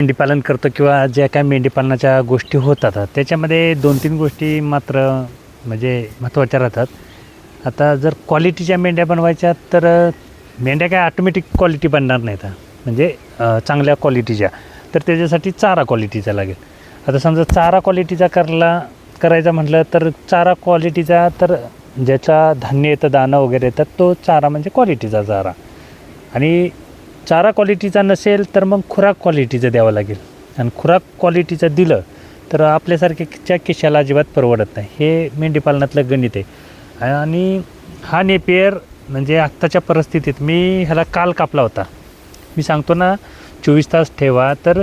मेंढीपालन करतो किंवा ज्या काय मेंढीपालनाच्या गोष्टी होतात त्याच्यामध्ये 2-3 गोष्टी मात्र म्हणजे महत्त्वाच्या राहतात. आता जर क्वालिटीच्या मेंढ्या बनवायच्या तर मेंढ्या काय ऑटोमॅटिक क्वालिटी बनणार नाहीत म्हणजे चांगल्या क्वालिटीच्या, तर त्याच्यासाठी चारा क्वालिटीचा लागेल. आता समजा चारा क्वालिटीचा करायचा म्हटलं तर चारा क्वालिटीचा, तर ज्याचा धान्य येतं, दाणं वगैरे येतात, तो चारा म्हणजे क्वालिटीचा चारा. आणि चारा क्वालिटीचा नसेल तर मग खुराक क्वालिटीचं द्यावं लागेल. आणि खुराक क्वालिटीचं दिलं तर आपल्यासारख्याच्या खिशाला अजिबात परवडत नाही. हे मेंढीपालनातलं गणित आहे. आणि हा नेपियर म्हणजे आत्ताच्या परिस्थितीत मी ह्याला काल कापला होता. मी सांगतो ना 24 तास ठेवा, तर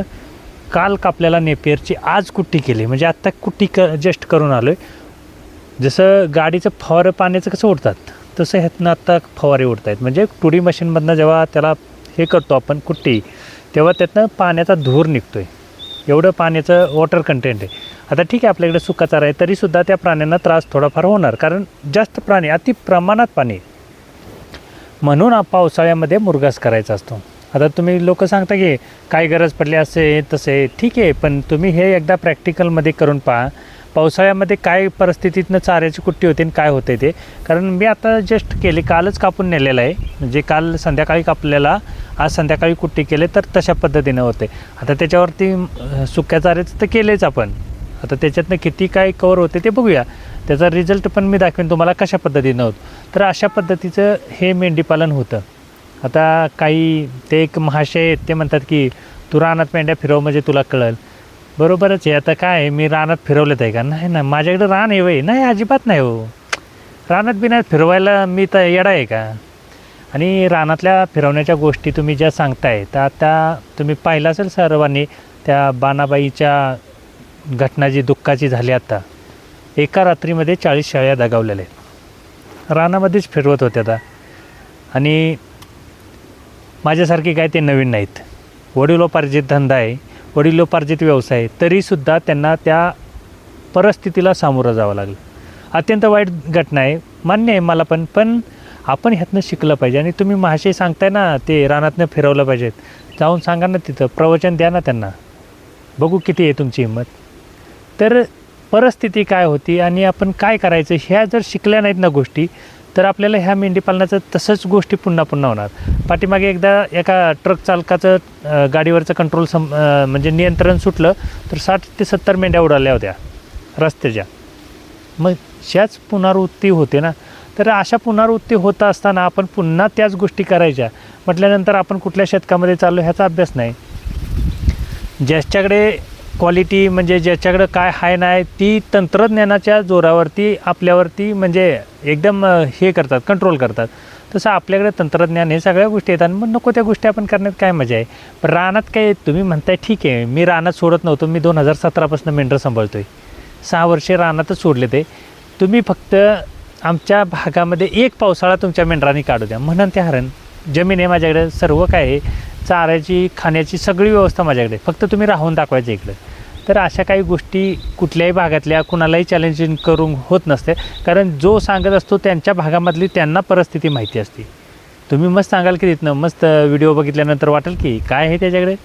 काल कापलेला नेपियरची आज कुट्टी केली. म्हणजे आत्ता कुट्टी जस्ट करून आलो आहे. जसं गाडीचं फवारं पाण्याचं कसं उडतात तसं ह्यातनं आत्ता फवारे उडत आहेत. म्हणजे टुडी मशीनमधनं जेव्हा त्याला हे करतो आपण कुट्टी, तेव्हा त्यातनं पाण्याचा धूर निघतो आहे. एवढं पाण्याचं वॉटर कंटेंट आहे. आता ठीक आहे, आपल्याकडे सुका चारा आहे तरीसुद्धा त्या प्राण्यांना त्रास थोडाफार होणार, कारण जास्त प्राणी, अति प्रमाणात पाणी. म्हणून पावसाळ्यामध्ये मुरघास करायचा असतो. आता तुम्ही लोक सांगता की काय गरज पडली असे तसे, ठीक आहे, पण तुम्ही हे एकदा प्रॅक्टिकलमध्ये करून पहा. पावसाळ्यामध्ये काय परिस्थितीतनं चाऱ्याची कुट्टी होते आणि काय होते ते. कारण मी आता जस्ट केली, कालच कापून नेलेलं आहे. म्हणजे काल संध्याकाळी कापलेला, आज संध्याकाळी कुट्टी केले, तर तशा पद्धतीनं होते. आता त्याच्यावरती सुक्या चाऱ्याचं तर केलेच आपण. आता त्याच्यातनं किती काय कवर होते ते बघूया. त्याचा रिझल्ट पण मी दाखवेन तुम्हाला कशा पद्धतीनं होतं. तर अशा पद्धतीचं हे मेंढीपालन होतं. आता काही ते एक महाशय आहेत, ते म्हणतात की तू रानात मेंढ्या फिरव म्हणजे तुला कळेल. बरोबरच आहे. आता काय मी रानात फिरवलेत आहे का? नाही ना, माझ्याकडे रान आहे वय नाही, अजिबात नाही हो. रानात बिनात फिरवायला मी तर येडा आहे का? आणि रानातल्या फिरवण्याच्या गोष्टी तुम्ही ज्या सांगताय तर आता तुम्ही पाहिलं असेल सर्वांनी त्या बाणाबाईच्या घटना जी दुःखाची झाली. आता एका रात्रीमध्ये 40 शेळ्या दगावलेल्या आहेत. रानामध्येच फिरवत होत्या आता. आणि माझ्यासारखे काय ते नवीन नाहीत. वडिलोपार्जित धंदा आहे, वडिलोपार्जित व्यवसाय आहे, तरीसुद्धा त्यांना त्या परिस्थितीला सामोरं जावं लागलं. अत्यंत वाईट घटना आहे, मान्य आहे मला पण आपण ह्यातनं शिकलं पाहिजे. आणि तुम्ही महाशय सांगताय ना ते रानातनं फिरवलं पाहिजेत, जाऊन सांगा ना, तिथं प्रवचन द्या ना त्यांना, बघू किती आहे तुमची हिंमत. तर परिस्थिती काय होती आणि आपण काय करायचं ह्या जर शिकल्या नाहीत ना गोष्टी, तर आपल्याला ह्या मेंढीपालनाचं तसंच गोष्टी पुन्हा होणार. पाठीमागे एकदा एका ट्रक चालकाचं गाडीवरचं कंट्रोल म्हणजे नियंत्रण सुटलं, तर 60 ते 70 मेंढ्या उडाल्या होत्या रस्त्याच्या. मग ह्याच पुनरावृत्ती होते ना. तर अशा पुनरावृत्ती होत असताना आपण पुन्हा त्याच गोष्टी करायच्या म्हटल्यानंतर आपण कुठल्या शतकामध्ये चाललो ह्याचा अभ्यास नाही. ज्याच्याकडे क्वालिटी म्हणजे ज्याच्याकडं काय आहे नाही, ती तंत्रज्ञानाच्या जोरावरती आपल्यावरती म्हणजे एकदम हे करतात, कंट्रोल करतात. तसं आपल्याकडे तंत्रज्ञान हे सगळ्या गोष्टी येतात. मग नको त्या गोष्टी आपण करण्यात काय मजा आहे. पण रानात काय तुम्ही म्हणताय, ठीक आहे, मी रानात सोडत नव्हतो. मी 2017पासून मेंढरं सांभाळतो आहे. 6 वर्षे रानातच सोडले ते. तुम्ही फक्त आमच्या भागामध्ये एक पावसाळा तुमच्या मेंढरांनी काढू द्या, म्हणून ते हरण. जमीन आहे माझ्याकडे, सर्व काय आहे, चाऱ्याची खाण्याची सगळी व्यवस्था माझ्याकडे, फक्त तुम्ही राहून दाखवायचं इकडं. तर अशा काही गोष्टी कुठल्याही भागातल्या कुणालाही चॅलेंजिंग करून होत नसते, कारण जो सांगत असतो त्यांच्या भागामधली त्यांना परिस्थिती माहिती असते. तुम्ही मस्त सांगाल की तिथनं मस्त व्हिडिओ बघितल्यानंतर वाटेल की काय आहे त्याच्याकडे,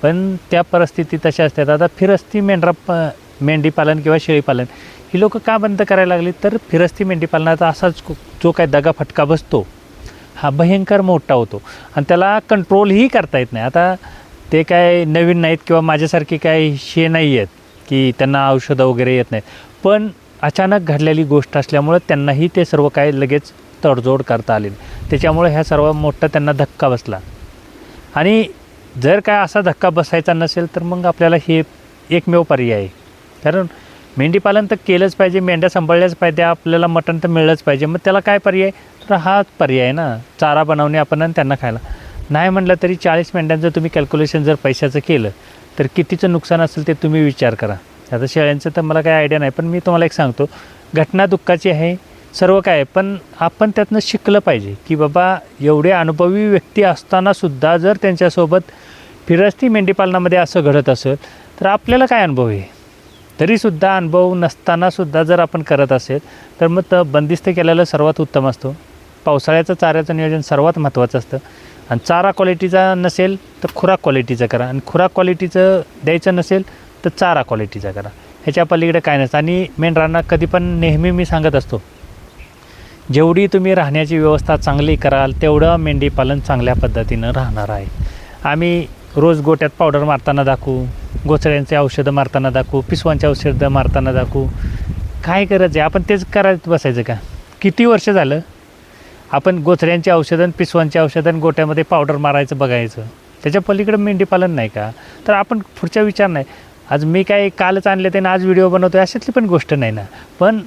पण त्या परिस्थिती तशा असतात. आता फिरस्ती मेंढीपालन किंवा शेळीपालन ही लोक का बंद करायला लागली, तर फिरस्ती मेंढीपालनाचा असाच जो काय दगाफटका बसतो हा भयंकर मोठा होतो आणि त्याला कंट्रोलही करता येत नाही. आता ते काय नवीन नाहीत किंवा माझ्यासारखे काय हे नाही आहेत की त्यांना औषधं वगैरे येत नाहीत, पण अचानक घडलेली गोष्ट असल्यामुळं त्यांनाही ते सर्व काय लगेच तडजोड करता आले. त्याच्यामुळे ह्या सर्व मोठा त्यांना धक्का बसला. आणि जर काय असा धक्का बसायचा नसेल तर मग आपल्याला हे एकमेव पर्याय आहे. कारण मेंढीपालन तर केलंच पाहिजे, मेंढ्या सांभाळल्याच पाहिजे, आपल्याला मटण तर मिळलंच पाहिजे. मग त्याला काय पर्याय, तर हाच पर्याय ना, चारा बनवणे आपण आणि त्यांना खायला. नाही म्हटलं तरी 40 मेंढ्यांचं तुम्ही कॅल्क्युलेशन जर पैशाचं केलं तर कितीचं नुकसान असेल ते तुम्ही विचार करा. आता शेळ्यांचं तर मला काही आयडिया नाही, पण मी तुम्हाला एक सांगतो, घटना दुःखाची आहे सर्व काय, पण आपण त्यातनं शिकलं पाहिजे की बाबा एवढे अनुभवी व्यक्ती असतानासुद्धा जर त्यांच्यासोबत फिरस्ती मेंढीपालनामध्ये असं घडत असेल तर आपल्याला काय अनुभव आहे. तरीसुद्धा अनुभव नसतानासुद्धा जर आपण करत असेल तर मग बंदिस्त केलेलं सर्वात उत्तम असतो. पावसाळ्याचं चाऱ्याचं नियोजन सर्वात महत्त्वाचं असतं. आणि चारा क्वालिटीचा नसेल तर खुराक क्वालिटीचा करा, आणि खुराक क्वालिटीचं द्यायचं नसेल तर चारा क्वालिटीचा करा. ह्याच्या पलीकडे काय नसतं. आणि मेंढरांना कधी पण नेहमी मी सांगत असतो, जेवढी तुम्ही राहण्याची व्यवस्था चांगली कराल तेवढं मेंढीपालन चांगल्या पद्धतीनं राहणार आहे. आम्ही रोज गोट्यात पावडर मारताना दाखवू, गोचड्यांचे औषधं मारताना दाखवू, पिसवांचे औषधं मारताना दाखवू. काय गरज आहे? आपण तेच करायचं बसायचं का? किती वर्ष झालं आपण गोचड्यांची औषधं, पिसवांची औषधं गोट्यामध्ये पावडर मारायचं बघायचं. त्याच्या पलीकडे मेंढीपालन नाही का? तर आपण पुढचा विचार नाही. आज मी काय कालच आणले ते ना आज व्हिडिओ बनवतो आहे, अशातली पण गोष्ट नाही ना. पण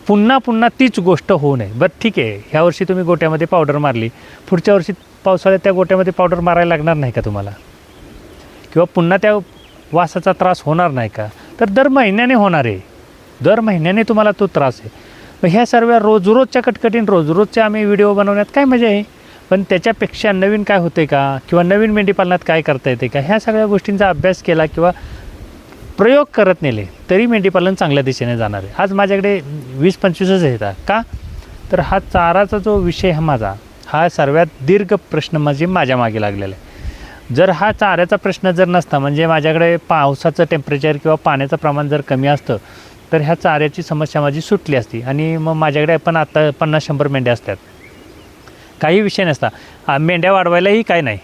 पुन्हा पुन्हा तीच गोष्ट होऊ नये. बरं ठीक आहे, ह्या वर्षी तुम्ही गोट्यामध्ये पावडर मारली, पुढच्या वर्षी पावसाळ्यात त्या गोट्यामध्ये पावडर मारायला लागणार नाही का तुम्हाला? किंवा पुन्हा त्या वासाचा त्रास होणार नाही का? तर दर महिन्याने होणार आहे, दर महिन्याने तुम्हाला तो त्रास आहे. मग ह्या सर्व रोजच्या कटकटीन रोजच्या आम्ही व्हिडिओ बनवण्यात काय मजा आहे? पण त्याच्यापेक्षा नवीन काय होते का, किंवा नवीन मेंढीपालनात काय करता येते का, ह्या सगळ्या गोष्टींचा अभ्यास केला किंवा प्रयोग करत नेले तरी मेंढीपालन चांगल्या दिशेने जाणार आहे. आज माझ्याकडे 20-25च येतात का? तर हा चाराचा जो विषय हा सर्वात दीर्घ प्रश्न म्हणजे माझ्या मागे लागलेला आहे. जर हा चाऱ्याचा प्रश्न जर नसता, म्हणजे माझ्याकडे पावसाचं टेम्परेचर किंवा पाण्याचं प्रमाण जर कमी असतं तर ह्या चाऱ्याची समस्या माझी सुटली असती, आणि मग माझ्याकडे पण आता 50-100 मेंढ्या असतात, काही विषय नसता. मेंढ्या वाढवायलाही काय नाही,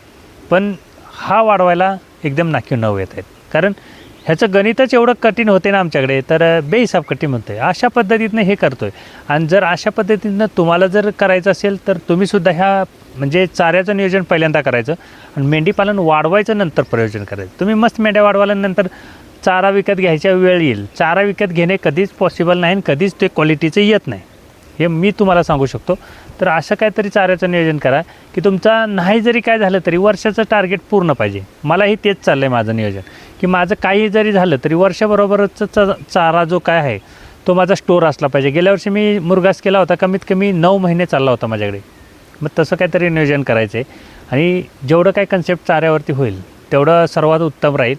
पण हा वाढवायला एकदम नाकीव नव येत आहेत. कारण ह्याचं गणितच एवढं कठीण होते ना आमच्याकडे, तर बेहिसाब कठीण होते. अशा पद्धतीनं हे करतो आहे. आणि जर अशा पद्धतीनं तुम्हाला जर करायचं असेल तर तुम्हीसुद्धा ह्या म्हणजे चाऱ्याचं नियोजन पहिल्यांदा करायचं आणि मेंढीपालन वाढवायचं नंतर प्रयोजन करायचं. तुम्ही मस्त मेंढ्या वाढवाल्यानंतर चारा विकत घ्यायच्या वेळ येईल. चारा विकत घेणे कधीच पॉसिबल नाही आणि कधीच ते क्वालिटीचं येत नाही, हे मी तुम्हाला सांगू शकतो. तर असं काहीतरी चाऱ्याचं नियोजन करा की तुमचा नाही जरी काय झालं तरी वर्षाचं टार्गेट पूर्ण पाहिजे. मलाही तेच चाललं आहे माझं नियोजन, की माझं काही जरी झालं तरी वर्षभरोबरचा चारा जो काय आहे तो माझा स्टोअर असला पाहिजे. गेल्या वर्षी मी मुरघास केला होता, कमीत कमी 9 महिने चालला होता माझ्याकडे. मग तसं काहीतरी नियोजन करायचं आहे, आणि जेवढं काय कन्सेप्ट चाऱ्यावरती होईल तेवढं सर्वात उत्तम राहील.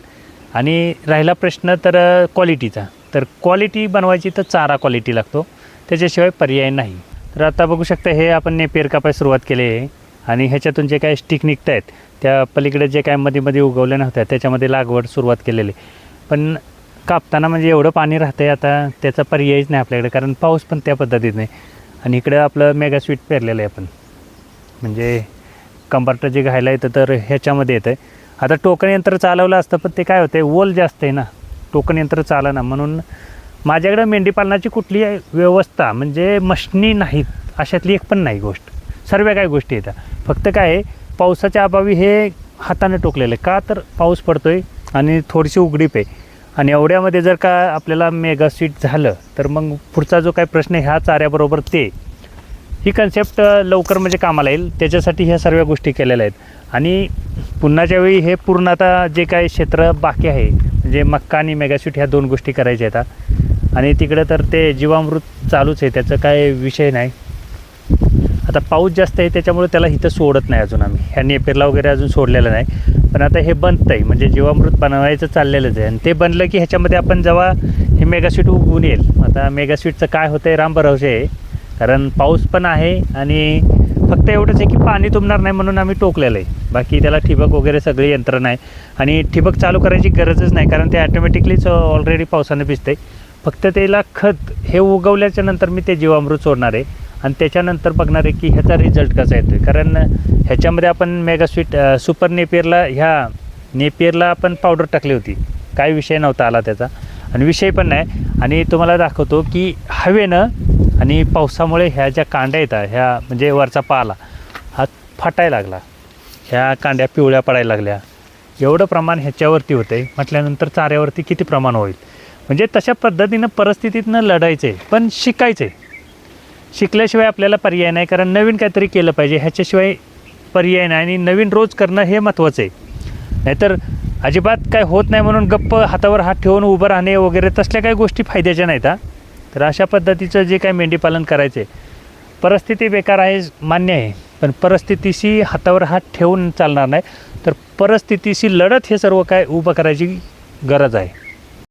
आणि राहिला प्रश्न तर क्वालिटीचा, तर क्वालिटी बनवायची तर चारा क्वालिटी लागतो, त्याच्याशिवाय पर्याय नाही. तर आता बघू शकता हे आपण नेपियर कापायला सुरुवात केली आहे, आणि ह्याच्यातून जे काय स्टिक निघत आहेत त्या पलीकडे जे काय मध्ये उगवल्या नव्हत्या त्याच्यामध्ये लागवड सुरुवात केलेली. पण कापताना म्हणजे एवढं पाणी राहतं आहे आता, त्याचा पर्यायच नाही आपल्याकडे, कारण पाऊस पण त्या पद्धतीत नाही. आणि इकडं आपलं मेगा स्वीट पेरलेलं आहे आपण, म्हणजे कंपार्टर जे घायला येतं तर ह्याच्यामध्ये येतं आहे. आता टोकन यंत्र चालवलं असतं पण ते काय होतं आहे, ओल जास्त आहे ना, टोकन यंत्र चालना. म्हणून माझ्याकडं मेंढीपालनाची कुठली व्यवस्था म्हणजे मशनी नाहीत, अशातली एक पण नाही गोष्ट. सर्व काय गोष्टी येतात, फक्त काय आहे पावसाच्या अभावी हे हाताने टोकलेलं आहे. का तर पाऊस पडतो आहे आणि थोडीशी उघडीप आहे, आणि एवढ्यामध्ये जर का आपल्याला मेगा स्वीट झालं तर मग पुढचा जो काय प्रश्न आहे ह्या चाऱ्याबरोबर ही कन्सेप्ट लवकर म्हणजे कामाला येईल, त्याच्यासाठी ह्या सर्व गोष्टी केलेल्या आहेत. आणि पुन्हाच्या वेळी हे पूर्ण आता जे काही क्षेत्र बाकी आहे म्हणजे मक्का आणि मेगास्वीट ह्या 2 गोष्टी करायच्या आहेत. आणि तिकडं तर ते जीवामृत चालूच आहे, त्याचं काय विषय नाही. आता पाऊस जास्त आहे त्याच्यामुळे त्याला इथं सोडत नाही अजून आम्ही, ह्या नेपेरला वगैरे अजून सोडलेलं नाही. पण आता हे बनतं आहे, म्हणजे जीवामृत बनवायचं चाललेलंच आहे. आणि ते बनलं की ह्याच्यामध्ये आपण जेव्हा हे मेगास्वीट उगवून येईल, आता मेगास्वीटचं काय होतं आहे राम भरोसे आहे, कारण पाऊस पण आहे आणि फक्त एवढंच आहे की पाणी तुंबणार नाही म्हणून आम्ही टोकलेलं आहे. बाकी त्याला ठिबक वगैरे सगळी यंत्रणा आहे, आणि ठिबक चालू करायची गरजच नाही, कारण ते ॲटोमॅटिकलीच ऑलरेडी पावसानं भिजते. फक्त त्याला खत हे उगवल्याच्या नंतर मी ते जीवामृत सोडणार आहे, आणि त्याच्यानंतर बघणार आहे की ह्याचा रिझल्ट कसा येतो आहे. कारण ह्याच्यामध्ये आपण मेगास्वीट सुपर ह्या नेपियरला आपण पावडर टाकली होती, काय विषय नव्हता आला त्याचा, आणि विषय पण नाही. आणि तुम्हाला दाखवतो की हवेनं आणि पावसामुळे ह्या ज्या कांड्या येतात ह्या म्हणजे वरचा पाला हा फाटायला लागला, ह्या कांड्या पिवळ्या पडायला लागल्या. एवढं प्रमाण ह्याच्यावरती होतं आहे म्हटल्यानंतर चाऱ्यावरती किती प्रमाण होईल. म्हणजे तशा पद्धतीनं परिस्थितीतनं लढायचं आहे, पण शिकायचं आहे. शिकल्याशिवाय आपल्याला पर्याय नाही, कारण नवीन काहीतरी केलं पाहिजे, ह्याच्याशिवाय पर्याय नाही. आणि नवीन रोज करणं हे महत्त्वाचं आहे. नाहीतर अजिबात काय होत नाही म्हणून गप्प हातावर हात ठेवून उभं राहणे वगैरे तसल्या काही गोष्टी फायद्याच्या नाहीत. तर अशा पद्धतीचं जे काय मेंढीपालन करायचं आहे, परिस्थिती बेकार आहे मान्य आहे, पण परिस्थितीशी हातावर हात ठेवून चालणार नाही, तर परिस्थितीशी लढत हे सर्व काय उभं करायची गरज आहे.